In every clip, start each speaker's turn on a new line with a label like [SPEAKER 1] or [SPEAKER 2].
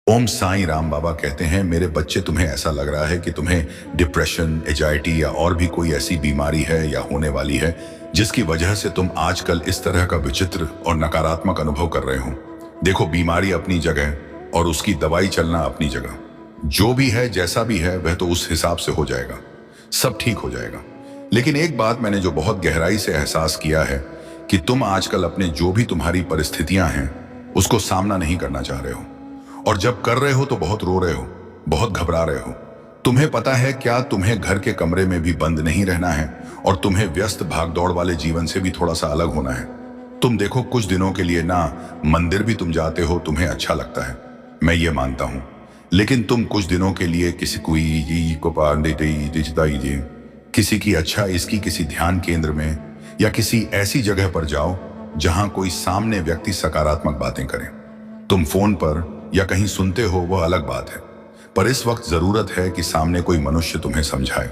[SPEAKER 1] ओम साईं राम बाबा कहते हैं, मेरे बच्चे, तुम्हें ऐसा लग रहा है कि तुम्हें डिप्रेशन, एजाइटी या और भी कोई ऐसी बीमारी है या होने वाली है जिसकी वजह से तुम आजकल इस तरह का विचित्र और नकारात्मक अनुभव कर रहे हो। देखो, बीमारी अपनी जगह और उसकी दवाई चलना अपनी जगह। जो भी है, जैसा भी है, वह तो उस हिसाब से हो जाएगा, सब ठीक हो जाएगा। लेकिन एक बात मैंने जो बहुत गहराई से एहसास किया है कि तुम आजकल अपने जो भी तुम्हारी परिस्थितियां हैं उसको सामना नहीं करना चाह रहे हो, और जब कर रहे हो तो बहुत रो रहे हो, बहुत घबरा रहे हो। तुम्हें पता है क्या, तुम्हें घर के कमरे में भी बंद नहीं रहना है और तुम्हें व्यस्त भागदौड़ वाले जीवन से भी थोड़ा सा अलग होना है। तुम देखो, कुछ दिनों के लिए ना मंदिर भी तुम जाते हो, तुम्हें अच्छा लगता है, मैं ये मानता हूं। लेकिन तुम कुछ दिनों के लिए किसी की अच्छा इसकी किसी ध्यान केंद्र में या किसी ऐसी जगह पर जाओ जहां कोई सामने व्यक्ति सकारात्मक बातें करे। तुम फोन पर या कहीं सुनते हो, वह अलग बात है, पर इस वक्त जरूरत है कि सामने कोई मनुष्य तुम्हें समझाए।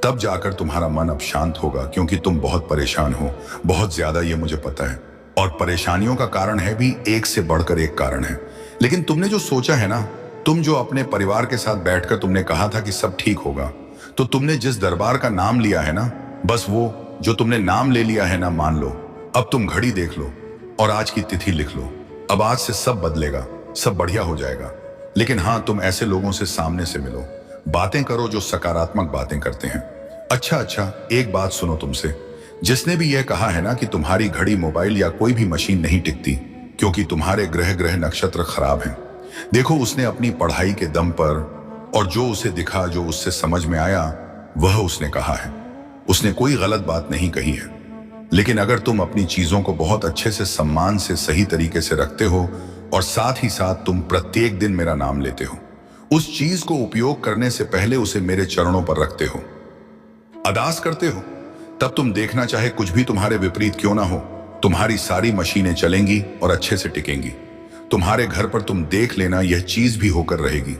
[SPEAKER 1] तब जाकर तुम्हारा मन अब शांत होगा, क्योंकि तुम बहुत परेशान हो, बहुत ज्यादा, ये मुझे पता है। और परेशानियों का कारण है भी एक से बढ़कर एक कारण है। लेकिन तुमने जो सोचा है ना, तुम जो अपने परिवार के साथ बैठकर तुमने कहा था कि सब ठीक होगा, तो तुमने जिस दरबार का नाम लिया है ना, बस वो जो तुमने नाम ले लिया है ना, मान लो, अब तुम घड़ी देख लो और आज की तिथि लिख लो। अब आज से सब बदलेगा, सब बढ़िया हो जाएगा। लेकिन हाँ, तुम ऐसे लोगों से सामने से मिलो, बातें करो जो सकारात्मक बातें करते हैं। अच्छा, एक बात सुनो तुमसे, जिसने भी यह कहा है ना कि तुम्हारी घड़ी, मोबाइल या कोई भी मशीन नहीं टिकती क्योंकि तुम्हारे ग्रह ग्रह नक्षत्र खराब हैं, देखो, उसने अपनी पढ़ाई के दम पर और जो उसे दिखा, जो उससे समझ में आया, वह उसने कहा है। उसने कोई गलत बात नहीं कही है। लेकिन अगर तुम अपनी चीजों को बहुत अच्छे से, सम्मान से, सही तरीके से रखते हो और साथ ही साथ तुम प्रत्येक दिन मेरा नाम लेते हो, उस चीज को उपयोग करने से पहले उसे मेरे चरणों पर रखते हो, अरदास करते हो, तब तुम देखना, चाहे कुछ भी तुम्हारे विपरीत क्यों ना हो, तुम्हारी सारी मशीनें चलेंगी और अच्छे से टिकेंगी। तुम्हारे घर पर तुम देख लेना, यह चीज भी होकर रहेगी।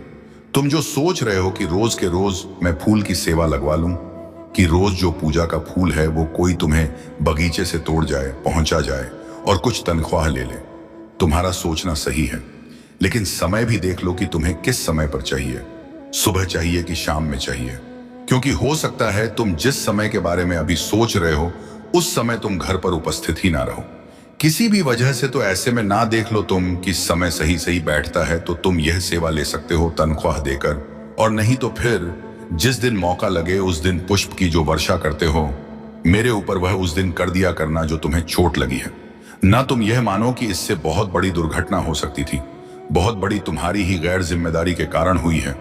[SPEAKER 1] तुम जो सोच रहे हो कि रोज के रोज मैं फूल की सेवा लगवा लूं, कि रोज जो पूजा का फूल है वो कोई तुम्हें बगीचे से तोड़ जाए, पहुंचा जाए और कुछ तनख्वाह ले ले, तुम्हारा सोचना सही है। लेकिन समय भी देख लो कि तुम्हें किस समय पर चाहिए, सुबह चाहिए कि शाम में चाहिए, क्योंकि हो सकता है तुम जिस समय के बारे में अभी सोच रहे हो उस समय तुम घर पर उपस्थित ही ना रहो, किसी भी वजह से। तो ऐसे में ना देख लो तुम कि समय सही सही बैठता है तो तुम यह सेवा ले सकते हो तनख्वाह देकर, और नहीं तो फिर जिस दिन मौका लगे उस दिन पुष्प की जो वर्षा करते हो मेरे ऊपर, वह उस दिन कर दिया करना जो तुम्हें चोट लगी है। ना तुम यह मानो कि इससे बहुत बड़ी दुर्घटना हो सकती थी, बहुत बड़ी तुम्हारी ही गैर जिम्मेदारी के कारण हुई है।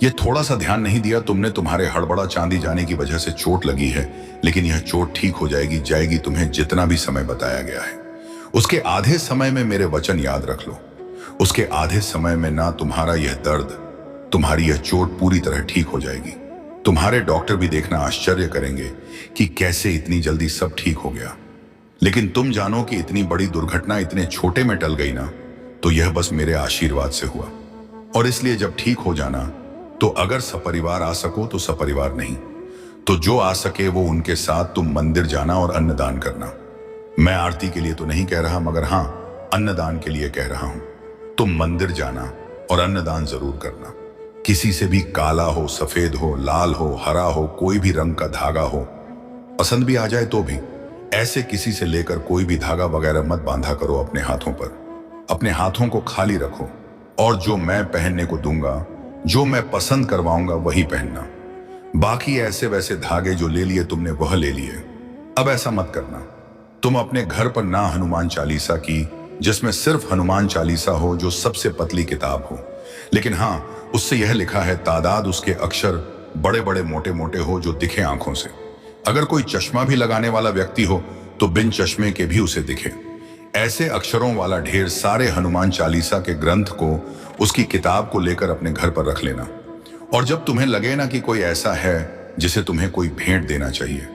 [SPEAKER 1] ये थोड़ा सा ध्यान नहीं दिया तुमने, तुम्हारे हड़बड़ा चांदी जाने की वजह से चोट लगी है। लेकिन यह चोट ठीक हो जाएगी तुम्हें जितना भी समय बताया गया है उसके आधे समय में मेरे वचन याद रख लो। उसके आधे समय में ना तुम्हारा यह दर्द, तुम्हारी यह चोट पूरी तरह ठीक हो जाएगी। तुम्हारे डॉक्टर भी देखना आश्चर्य करेंगे कि कैसे इतनी जल्दी सब ठीक हो गया। लेकिन तुम जानो कि इतनी बड़ी दुर्घटना इतने छोटे में टल गई ना, तो यह बस मेरे आशीर्वाद से हुआ। और इसलिए जब ठीक हो जाना, तो अगर सपरिवार आ सको तो सपरिवार, नहीं तो जो आ सके वो उनके साथ तुम मंदिर जाना और अन्नदान करना। मैं आरती के लिए तो नहीं कह रहा, मगर हाँ, अन्नदान के लिए कह रहा हूं। तुम मंदिर जाना और अन्नदान जरूर करना। किसी से भी काला हो, सफेद हो, लाल हो, हरा हो, कोई भी रंग का धागा हो, पसंद भी आ जाए तो भी, ऐसे किसी से लेकर कोई भी धागा वगैरह मत बांधा करो अपने हाथों पर। अपने हाथों को खाली रखो और जो मैं पहनने को दूंगा, जो मैं पसंद करवाऊंगा, वही पहनना। बाकी ऐसे वैसे धागे जो ले लिए तुमने, वह ले लिए। अब ऐसा मत करना, तुम अपने घर पर ना हनुमान चालीसा की, जिसमें सिर्फ हनुमान चालीसा हो, जो सबसे पतली किताब हो, लेकिन हाँ, उससे यह लिखा है, तादाद उसके अक्षर बड़े बड़े मोटे मोटे हो जो दिखे आंखों से। अगर कोई चश्मा भी लगाने वाला व्यक्ति हो तो बिन चश्मे के भी उसे दिखे। ऐसे अक्षरों वाला ढेर सारे हनुमान चालीसा के ग्रंथ को, उसकी किताब को लेकर अपने घर पर रख लेना। और जब तुम्हें लगे ना कि कोई ऐसा है जिसे तुम्हें कोई भेंट देना चाहिए,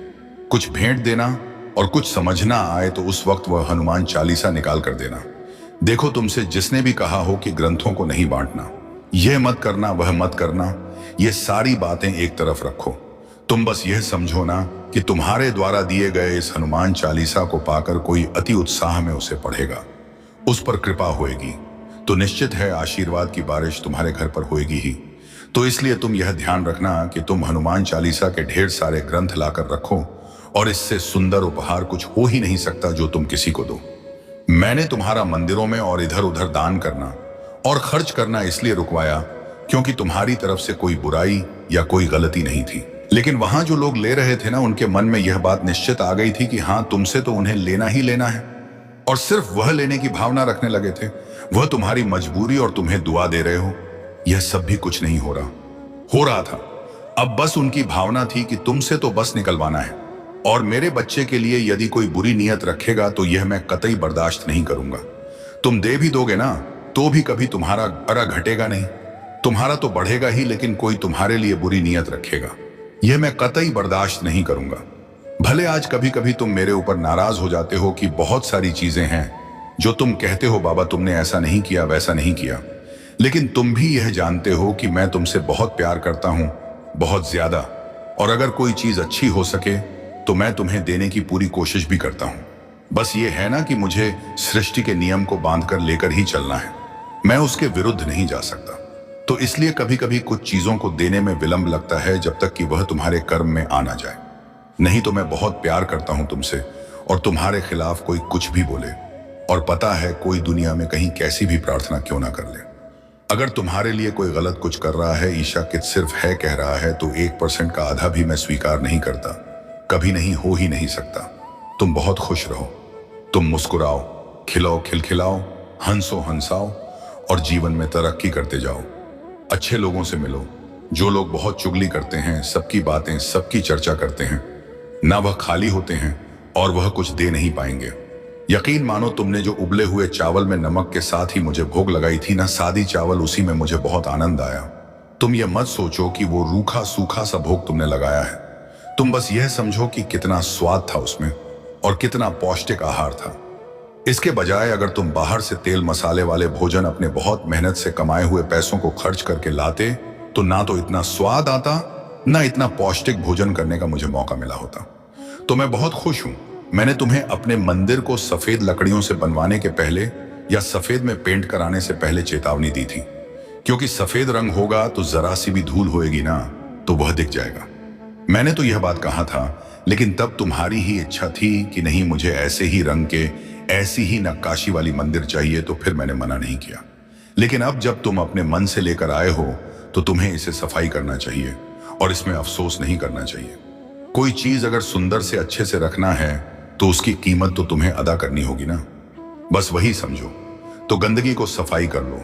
[SPEAKER 1] कुछ भेंट देना और कुछ समझना आए, तो उस वक्त वह हनुमान चालीसा निकाल कर देना। देखो, तुमसे जिसने भी कहा हो कि ग्रंथों को नहीं बांटना, यह मत करना, वह मत करना, ये सारी बातें एक तरफ रखो। तुम बस यह समझो ना कि तुम्हारे द्वारा दिए गए इस हनुमान चालीसा को पाकर कोई अति उत्साह में उसे पढ़ेगा, उस पर कृपा होएगी, तो निश्चित है आशीर्वाद की बारिश तुम्हारे घर पर होएगी ही। तो इसलिए तुम यह ध्यान रखना कि तुम हनुमान चालीसा के ढेर सारे ग्रंथ लाकर रखो, और इससे सुंदर उपहार कुछ हो ही नहीं सकता जो तुम किसी को दो। मैंने तुम्हारा मंदिरों में और इधर उधर दान करना और खर्च करना इसलिए रुकवाया क्योंकि तुम्हारी तरफ से कोई बुराई या कोई गलती नहीं थी। लेकिन वहां जो लोग ले रहे थे ना, उनके मन में यह बात निश्चित आ गई थी कि हाँ, तुमसे तो उन्हें लेना ही लेना है, और सिर्फ वह लेने की भावना रखने लगे थे। वह तुम्हारी मजबूरी और तुम्हें दुआ दे रहे हो। यह सब भी कुछ नहीं हो रहा था। अब बस उनकी भावना थी कि तुमसे तो बस निकलवाना है, और मेरे बच्चे के लिए यदि कोई बुरी नीयत रखेगा तो यह मैं कतई बर्दाश्त नहीं करूंगा। तुम दे भी दोगे ना तो भी कभी तुम्हारा अरा घटेगा नहीं, तुम्हारा तो बढ़ेगा ही, लेकिन कोई तुम्हारे लिए बुरी नीयत रखेगा, यह मैं कतई बर्दाश्त नहीं करूंगा। भले आज कभी कभी तुम मेरे ऊपर नाराज हो जाते हो कि बहुत सारी चीजें हैं जो तुम कहते हो बाबा तुमने ऐसा नहीं किया वैसा नहीं किया, लेकिन तुम भी यह जानते हो कि मैं तुमसे बहुत प्यार करता हूं, बहुत ज्यादा, और अगर कोई चीज अच्छी हो सके तो मैं तुम्हें देने की पूरी कोशिश भी करता हूं। बस ये है ना कि मुझे सृष्टि के नियम को बांधकर लेकर ही चलना है, मैं उसके विरुद्ध नहीं जा सकता। तो इसलिए कभी कभी कुछ चीजों को देने में विलंब लगता है जब तक कि वह तुम्हारे कर्म में आ ना जाए। नहीं तो मैं बहुत प्यार करता हूं तुमसे, और तुम्हारे खिलाफ कोई कुछ भी बोले, और पता है कोई दुनिया में कहीं कैसी भी प्रार्थना क्यों ना कर ले, अगर तुम्हारे लिए कोई गलत कुछ कर रहा है, ईशा कित सिर्फ है कह रहा है, तो 1% का आधा भी मैं स्वीकार नहीं करता, कभी नहीं, हो ही नहीं सकता। तुम बहुत खुश रहो, तुम मुस्कुराओ, खिलाओ खिलखिलाओ, हंसो हंसाओ, और जीवन में तरक्की करते जाओ। अच्छे लोगों से मिलो, जो लोग बहुत चुगली करते हैं, सबकी बातें, सबकी चर्चा करते हैं, ना वह खाली होते हैं और वह कुछ दे नहीं पाएंगे। यकीन मानो तुमने जो उबले हुए चावल में नमक के साथ ही मुझे भोग लगाई थी ना, सादी चावल, उसी में मुझे बहुत आनंद आया। तुम यह मत सोचो कि वो रूखा सूखा सा भोग तुमने लगाया है, तुम बस यह समझो कि कितना स्वाद था उसमें और कितना पौष्टिक आहार था। इसके बजाय अगर तुम बाहर से तेल मसाले वाले भोजन अपने बहुत मेहनत से कमाए हुए पैसों को खर्च करके लाते, तो ना तो इतना स्वाद आता, ना इतना पौष्टिक भोजन करने का मुझे मौका मिला होता। तो मैं बहुत खुश हूं। मैंने तुम्हें अपने मंदिर को सफेद लकड़ियों से बनवाने के पहले या सफेद में पेंट कराने से पहले चेतावनी दी थी, क्योंकि सफेद रंग होगा तो जरा सी भी धूल होएगी ना तो वह दिख जाएगा। मैंने तो यह बात कहा था, लेकिन तब तुम्हारी ही इच्छा थी कि नहीं, मुझे ऐसे ही रंग के, ऐसी ही नक्काशी वाली मंदिर चाहिए, तो फिर मैंने मना नहीं किया। लेकिन अब जब तुम अपने मन से लेकर आए हो तो तुम्हें इसे सफाई करना चाहिए और इसमें अफसोस नहीं करना चाहिए। कोई चीज अगर सुंदर से अच्छे से रखना है तो उसकी कीमत तो तुम्हें अदा करनी होगी ना, बस वही समझो। तो गंदगी को सफाई कर लो,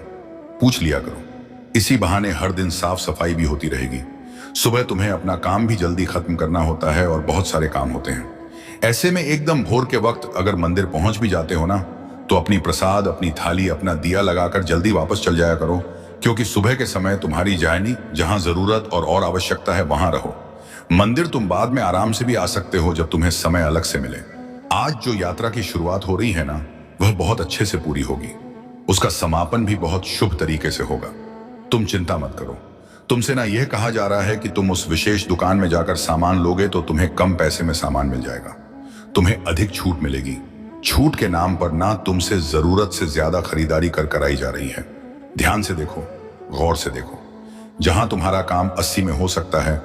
[SPEAKER 1] पूछ लिया करो, इसी बहाने हर दिन साफ सफाई भी होती रहेगी। सुबह तुम्हें अपना काम भी जल्दी खत्म करना होता है और बहुत सारे काम होते हैं। ऐसे में एकदम भोर के वक्त अगर मंदिर पहुंच भी जाते हो ना, तो अपनी प्रसाद, अपनी थाली, अपना दिया लगाकर जल्दी वापस चल जाया करो, क्योंकि सुबह के समय तुम्हारी जायनी जहां जरूरत और आवश्यकता है वहां रहो। मंदिर तुम बाद में आराम से भी आ सकते हो जब तुम्हें समय अलग से मिले। आज जो यात्रा की शुरुआत हो रही है ना, वह बहुत अच्छे से पूरी होगी, उसका समापन भी बहुत शुभ तरीके से होगा। तुम चिंता मत करो। तुमसे ना यह कहा जा रहा है कि तुम उस विशेष दुकान में जाकर सामान लोगे तो तुम्हें कम पैसे में सामान मिल जाएगा, तुम्हें अधिक छूट मिलेगी। छूट के नाम पर ना तुमसे जरूरत से ज्यादा खरीदारी कराई जा रही है। ध्यान से देखो, गौर से देखो, जहां तुम्हारा काम 80 में हो सकता है,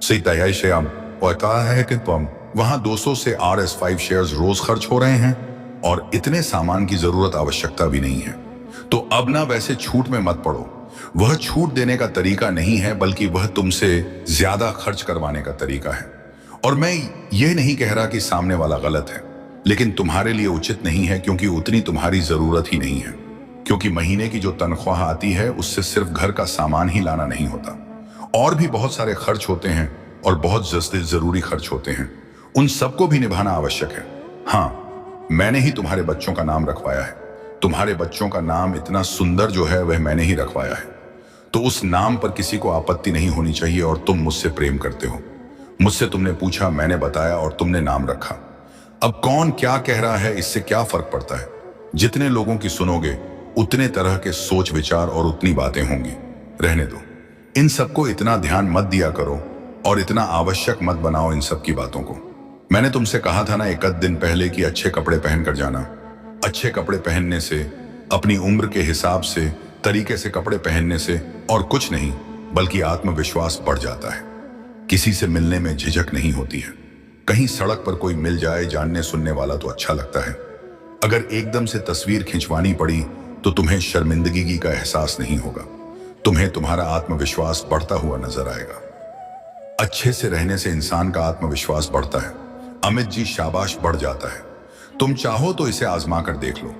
[SPEAKER 1] सही तैयारी से और कहा है कि तुम वहां 200 से RS5 शेयर्स रोज खर्च हो रहे हैं, और इतने सामान की जरूरत आवश्यकता भी नहीं है। तो अब ना वैसे छूट में मत पड़ो। वह छूट देने का तरीका नहीं है, बल्कि वह तुमसे ज्यादा खर्च करवाने का तरीका है। और मैं ये नहीं कह रहा कि सामने वाला गलत है, लेकिन तुम्हारे लिए उचित नहीं है, क्योंकि उतनी तुम्हारी जरूरत ही नहीं है। क्योंकि महीने की जो तनख्वाह आती है उससे सिर्फ घर का सामान ही लाना नहीं होता, और भी बहुत सारे खर्च होते हैं और बहुत जरूरी खर्च होते हैं। उन सबको भी निभाना आवश्यक है। हाँ, मैंने ही तुम्हारे बच्चों का नाम रखवाया है। तुम्हारे बच्चों का नाम इतना सुंदर जो है वह मैंने ही रखवाया है, तो उस नाम पर किसी को आपत्ति नहीं होनी चाहिए। और तुम मुझसे प्रेम करते हो, मुझसे तुमने पूछा, मैंने बताया और तुमने नाम रखा। अब कौन क्या कह रहा है इससे क्या फर्क पड़ता है। जितने लोगों की सुनोगे उतने तरह के सोच विचार और उतनी बातें होंगी। रहने दो, इन सबको इतना ध्यान मत दिया करो और इतना आवश्यक मत बनाओ इन सब की बातों को। मैंने तुमसे कहा था ना एक दिन पहले कि अच्छे कपड़े पहन कर जाना। अच्छे कपड़े पहनने से अपनी उम्र के हिसाब से, तरीके से कपड़े पहनने से, और कुछ नहीं, बल्कि आत्मविश्वास बढ़ जाता है। किसी से मिलने में झिझक नहीं होती है। कहीं सड़क पर कोई मिल जाए जानने सुनने वाला तो अच्छा लगता है। अगर एकदम से तस्वीर खिंचवानी पड़ी तो तुम्हें शर्मिंदगी का एहसास नहीं होगा। तुम्हें तुम्हारा आत्मविश्वास बढ़ता हुआ नजर आएगा। अच्छे से रहने से इंसान का आत्मविश्वास बढ़ता है। अमित जी, शाबाश, बढ़ जाता है। तुम चाहो तो इसे आजमा कर देख लो।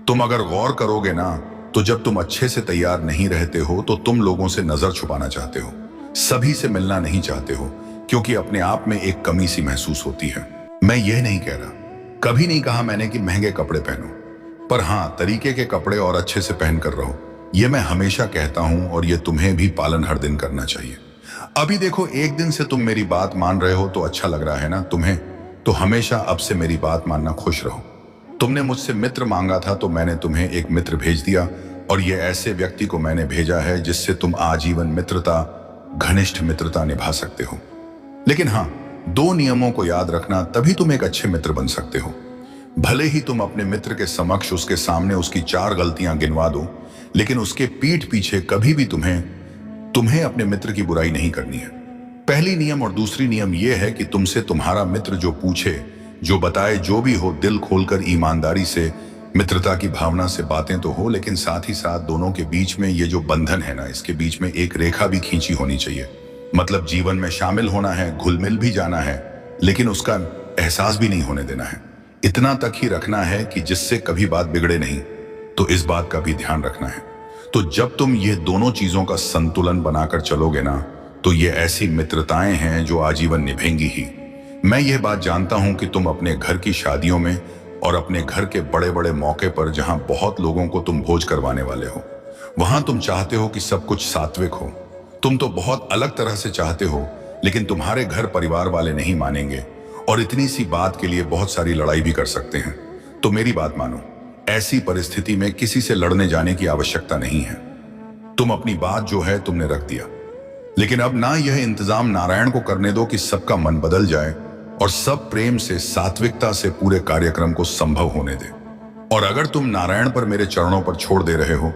[SPEAKER 1] तुम अगर गौर करोगे ना, तो जब तुम अच्छे से तैयार नहीं रहते हो तो तुम लोगों से नजर छुपाना चाहते हो, सभी से मिलना नहीं चाहते हो, क्योंकि अपने आप में एक कमी सी महसूस होती है। मैं यह नहीं कह रहा, कभी नहीं कहा मैंने कि महंगे कपड़े पहनो, पर हाँ, तरीके के कपड़े और अच्छे से पहन कर रहो। यह मैं हमेशा कहता हूं और यह तुम्हें भी पालन हर दिन करना चाहिए। अभी देखो, एक दिन से तुम मेरी बात मान रहे हो तो अच्छा लग रहा है ना तुम्हें, तो हमेशा अब से मेरी बात मानना, खुश रहो। तुमने मुझसे मित्र मांगा था तो मैंने तुम्हें एक मित्र भेज दिया, और यह ऐसे व्यक्ति को मैंने भेजा है जिससे तुम आजीवन मित्रता, घनिष्ठ मित्रता निभा सकते हो। लेकिन हाँ, 2 नियमों को याद रखना, तभी तुम एक अच्छे मित्र बन सकते हो। भले ही तुम अपने मित्र के समक्ष उसके सामने उसकी 4 गलतियां गिनवा दो, लेकिन उसके पीठ पीछे कभी भी तुम्हें अपने मित्र की बुराई नहीं करनी है। पहली नियम और दूसरी नियम यह है कि तुमसे तुम्हारा मित्र जो पूछे, जो बताए, जो भी हो, दिल खोलकर ईमानदारी से, मित्रता की भावना से बातें तो हो, लेकिन साथ ही साथ दोनों के बीच में ये जो बंधन है ना, इसके बीच में एक रेखा भी खींची होनी चाहिए। मतलब जीवन में शामिल होना है, घुल मिल भी जाना है, लेकिन उसका एहसास भी नहीं होने देना है। इतना तक ही रखना है कि जिससे कभी बात बिगड़े नहीं, तो इस बात का भी ध्यान रखना है। तो जब तुम ये दोनों चीजों का संतुलन बनाकर चलोगे ना, तो ये ऐसी मित्रताएं हैं जो आजीवन निभेंगी ही। मैं ये बात जानता हूं कि तुम अपने घर की शादियों में और अपने घर के बड़े बड़े मौके पर, जहां बहुत लोगों को तुम भोज करवाने वाले हो, वहां तुम चाहते हो कि सब कुछ सात्विक हो। तुम तो बहुत अलग तरह से चाहते हो, लेकिन तुम्हारे घर परिवार वाले नहीं मानेंगे, और इतनी सी बात के लिए बहुत सारी लड़ाई भी कर सकते हैं। तो मेरी बात मानो, ऐसी परिस्थिति में किसी से लड़ने जाने की आवश्यकता नहीं है। तुम अपनी बात जो है तुमने रख दिया, लेकिन अब ना यह इंतजाम नारायण को करने दो कि सबका मन बदल जाए और सब प्रेम से, सात्विकता से पूरे कार्यक्रम को संभव होने दे। और अगर तुम नारायण पर मेरे चरणों पर छोड़ दे रहे हो,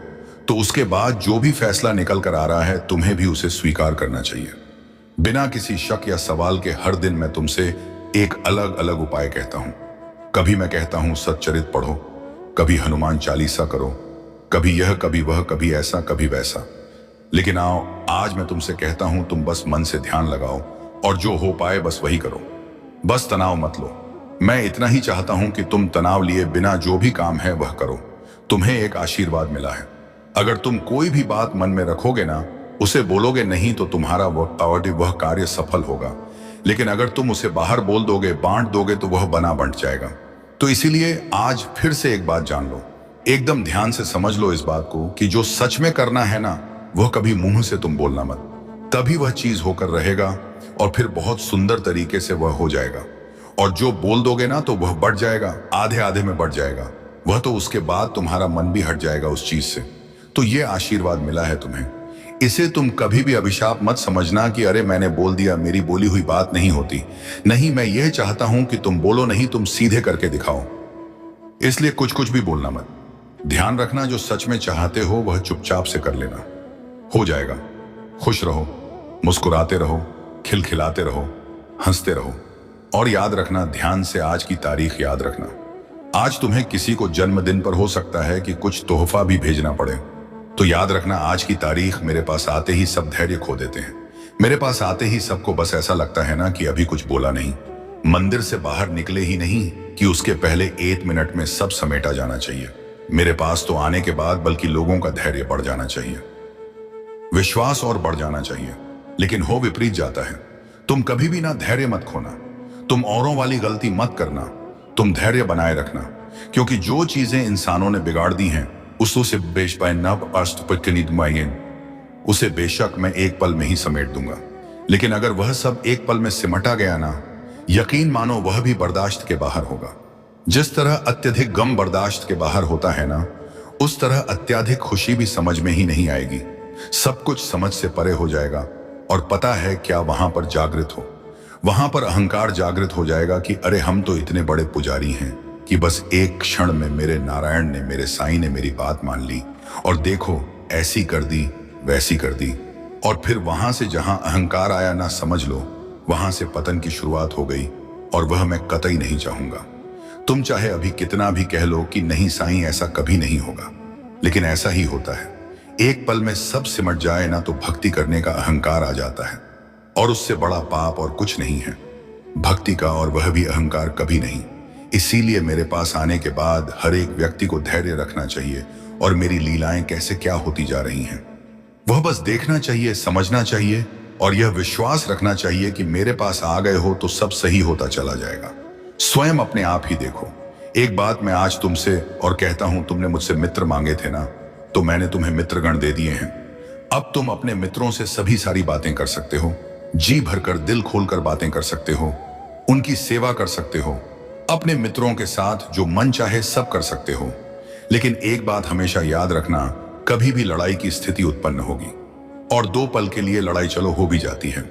[SPEAKER 1] तो उसके बाद जो भी फैसला निकल कर आ रहा है, तुम्हें भी उसे स्वीकार करना चाहिए। बिना किसी शक या सवाल के हर दिन मैं तुमसे एक अलग अलग उपाय कहता हूं। कभी मैं कहता हूं सच्चरित पढ़ो, कभी हनुमान चालीसा करो, कभी यह, कभी वह, कभी ऐसा, कभी वैसा। लेकिन आओ, आज मैं तुमसे कहता हूं, तुम बस मन से ध्यान लगाओ और जो हो पाए बस वही करो। बस तनाव मत लो। मैं इतना ही चाहता हूं कि तुम तनाव लिए बिना जो भी काम है वह करो। तुम्हें एक आशीर्वाद मिला है। अगर तुम कोई भी बात मन में रखोगे ना, उसे बोलोगे नहीं, तो तुम्हारा वह कार्य सफल होगा। लेकिन अगर तुम उसे बाहर बोल दोगे, बांट दोगे, तो वह बना बंट जाएगा। तो इसीलिए आज फिर से एक बात जान लो, एकदम ध्यान से समझ लो इस बात को, कि जो सच में करना है ना, वह कभी मुंह से तुम बोलना मत। तभी वह चीज होकर रहेगा और फिर बहुत सुंदर तरीके से वह हो जाएगा। और जो बोल दोगे ना, तो वह बढ़ जाएगा, आधे आधे में बढ़ जाएगा। वह तो उसके बाद तुम्हारा मन भी हट जाएगा उस चीज से। तो ये आशीर्वाद मिला है तुम्हें। इसे तुम कभी भी अभिशाप मत समझना कि अरे मैंने बोल दिया, मेरी बोली हुई बात नहीं होती। नहीं, मैं यह चाहता हूं कि तुम बोलो नहीं, तुम सीधे करके दिखाओ। इसलिए कुछ कुछ भी बोलना मत। ध्यान रखना, जो सच में चाहते हो वह चुपचाप से कर लेना, हो जाएगा। खुश रहो, मुस्कुराते रहो, खिलखिलाते रहो, हंसते रहो। और याद रखना, ध्यान से आज की तारीख याद रखना। आज तुम्हें किसी को जन्मदिन पर हो सकता है कि कुछ तोहफा भी भेजना पड़े, तो याद रखना, आज की तारीख मेरे पास आते ही सब धैर्य खो देते हैं। मेरे पास आते ही सबको बस ऐसा लगता है ना कि अभी कुछ बोला नहीं। मंदिर से बाहर निकले ही नहीं कि उसके पहले 1 मिनट में सब समेटा जाना चाहिए। मेरे पास तो आने के बाद बल्कि लोगों का धैर्य बढ़ जाना चाहिए, विश्वास और बढ़ जाना चाहिए। लेकिन हो विपरीत जाता है। तुम कभी भी ना धैर्य मत खोना, तुम औरों वाली गलती मत करना, तुम धैर्य बनाए रखना। क्योंकि जो चीजें इंसानों ने बिगाड़ दी हैं, उसे बेशक मैं एक पल में ही समेट दूंगा। लेकिन अगर वह सब एक पल में सिमटा गया ना, यकीन मानो वह भी बर्दाश्त के बाहर होगा। जिस तरह अत्यधिक गम बर्दाश्त के बाहर होता है ना, उस तरह अत्यधिक खुशी भी समझ में ही नहीं आएगी। सब कुछ समझ से परे हो जाएगा। और पता है क्या वहां पर जागृत हो, वहां पर अहंकार जागृत हो जाएगा कि अरे हम तो इतने बड़े पुजारी हैं कि बस एक क्षण में मेरे नारायण ने, मेरे साईं ने मेरी बात मान ली और देखो ऐसी कर दी, वैसी कर दी। और फिर वहां से जहां अहंकार आया ना, समझ लो वहां से पतन की शुरुआत हो गई। और वह मैं कतई नहीं चाहूंगा। तुम चाहे अभी कितना भी कह लो कि नहीं साईं ऐसा कभी नहीं होगा, लेकिन ऐसा ही होता है। एक पल में सब सिमट जाए ना तो भक्ति करने का अहंकार आ जाता है, और उससे बड़ा पाप और कुछ नहीं है भक्ति का, और वह भी अहंकार कभी नहीं। इसीलिए मेरे पास आने के बाद हर एक व्यक्ति को धैर्य रखना चाहिए, और मेरी लीलाएं कैसे क्या होती जा रही हैं वह बस देखना चाहिए, समझना चाहिए, और यह विश्वास रखना चाहिए कि मेरे पास आ गए हो तो सब सही होता चला जाएगा। स्वयं अपने आप ही देखो। एक बात मैं आज तुमसे और कहता हूं, तुमने मुझसे मित्र मांगे थे ना, तो मैंने तुम्हें मित्रगण दे दिए हैं। अब तुम अपने मित्रों से सभी सारी बातें कर सकते हो, जी भरकर दिल खोलकर बातें कर सकते हो, उनकी सेवा कर सकते हो, अपने मित्रों के साथ जो मन चाहे सब कर सकते हो। लेकिन एक बात हमेशा याद रखना, कभी भी लड़ाई की स्थिति उत्पन्न होगी, और 2 पल के लिए लड़ाई चलो हो भी जाती है,